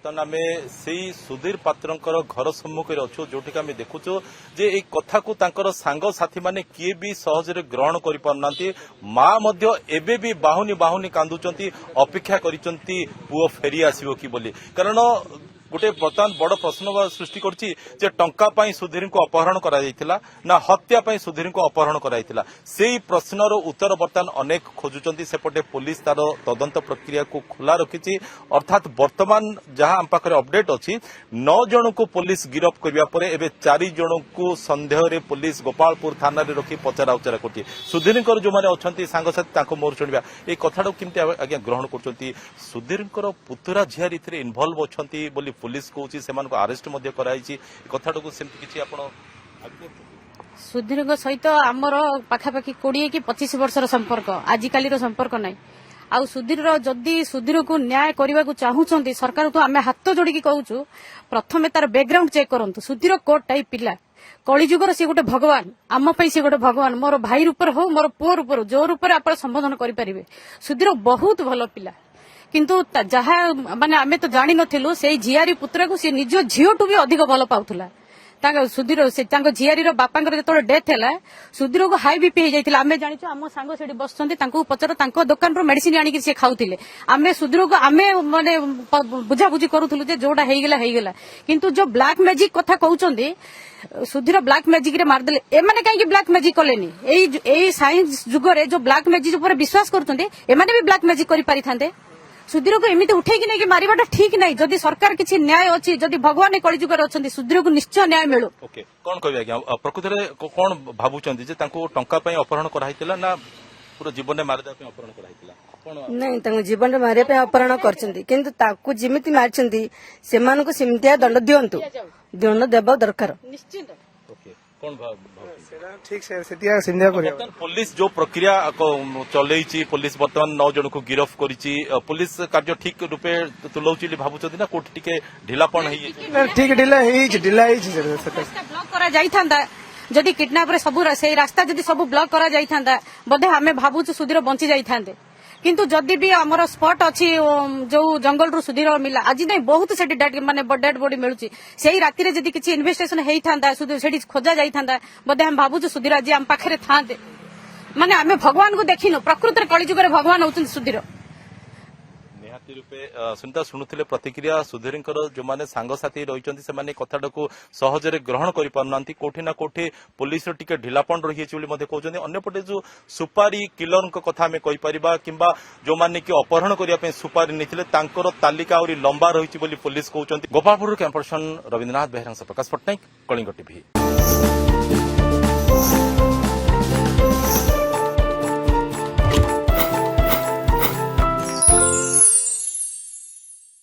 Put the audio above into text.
बर्तमान आम से सुधीर पात्र घर सम्मुखें अच्छु जो आम देखुचु जे ये कथा को सांग साथी माने किए भी सहजरे ग्रहण कर पारना माँ एबे भी बाहुनी बाहुनी कांदुचंती अपेक्षा करिचंती पुओ फेरी आसीबो कि बोली कारण गोटे बर्तमान बड़ प्रश्न सृष्टि करछि जे टंका पाई सुधीर को अपहरण करा जायतिला ना हत्या पाई सुधीर को अपहरण करा जायतिला सेही प्रश्नर उत्तर बर्तमान अनेक खोजुचंती सेपटे पुलिस तार तदंत प्रक्रिया को खुला रखिछि अर्थात वर्तमान जहां हम पाखरे अपडेट अछि 9 जन को पुलिस गिरफ्त करबा परे एबे 4 जन को संदेह रे पुलिस गोपालपुर थाना रे रखी पचरा उचरा करछि सुधीर जो माने अछंती सांग साथी ताको मोर सुनिबा ए कथाडो किमते आज्ञा ग्रहण करचंती सुधीर पुतुरा झियारी रे इन्वॉल्व अछंती बोली पुलिस कहूँ से अरेस्ट कथाटू सुधीर सहित आमर पाखापाखि 20 कि 25 वर्षर संपर्क आजिकाली संपर्क नाई आउ सुधीर जदि सुधीर को न्याय करने को चाहूँगी सरकार तो आम हाथ जोड़ी कहूँ प्रथम तार बैकग्राउंड चेक करंतु सुधीर कोट टाइप पिला कलिजुगर सी गोटे भगवान आम सी गोटे भगवान मोर भाई रूप हो मोर पुओ रूप जो रूप आप संबोधन करेंगे सुधीर बहुत भल पिला किंतु जहा माने आमे तो जानी नथिलु से झियारी पुत्र को से निज झीओटू भी अधिक भल पाउथला सुधीर से झियारी बापांकर जो डेथ है सुधीर को हाई बीपी हो जाता आम जानी आम सांग से बसुँच पचर दुकान मेडिसिन आनिक सी खाऊले आम सुधीर को आम माने बुझाबुझी करूँ जोटा होगला किंतु जो ब्लैक मैजिक कथा कहते सुधीर ब्लैक मैजिक रे मारदेले एमाने कहीं ब्लैक मैजिक कलेनी साइंस जुगरे जो ब्लैक मैजिक उपर विश्वास करते एमाने भी ब्लैक मैजिक करि पारि थांते सुधीर को एमती उठेकी नहीं मारिबाटा ठीक नहीं जदि सरकार किसी न्याय अच्छी जदि भगवान कलिजुगर अच्छा सुधीर को निश्चय न्याय मिलू ओके कौन कह आज्ञा प्रकृत में कौन भावुंट टंका अपहरण कराइतिला ना पूरा जीवन में मारिदा अपहरण कराइतिला नहीं जीवन में मारिया अपहरण कर जिमिति मारी सेमतिया दंड दिंतु दंड देवा दरकार निश्चित ठीक से पुलिस जो प्रक्रिया चलई पुलिस बर्तमान 9 जन को गिरफ्त करी पुलिस कार्य ठीक रूपे तुलाऊँ भावुं ना कोठी टिके ढिलापन ठीक ढिला ब्लॉक करा जाइथांदा जदि किडनैप सब रास्ता जदि सब ब्लॉक करा जाइथांदा बोधे आमे भावुं सुधीर बंची जाइथांदे किंतु जदि भी आमर स्पॉट अच्छी जो जंगल रु सुधीर मिला आज नहीं बहुत से माने डेड बॉडी मिलूची से राति जदि किसी इन्वेस्टिगेशन होता से खोजा जाइथा बोधे हम भावुँ सुधीर आज आम पाखे था माने आम भगवान को देखिनु प्रकृत कलिजुगर भगवान होती सुधीर निहाती रूपे सुनीता शुणुले प्रतिक्रिया सुधीर जो मैंने सांगसाथी रही से कथाटा को सहजरे ग्रहण कर पारना कोठी ना कोठी पुलिस टिके ढिलापन रही कहते अंपटे जो सुपारी किलर कथा आम कहीपर कि जो मैंने कि अपहरण करने सुपारी नहीं तालिका आहरी लंबा रही पुलिस कहते गोपालपुर कैंपस रवींद्रनाथ बेहरा प्रकाश पट्टनायक कलिंग टीवी।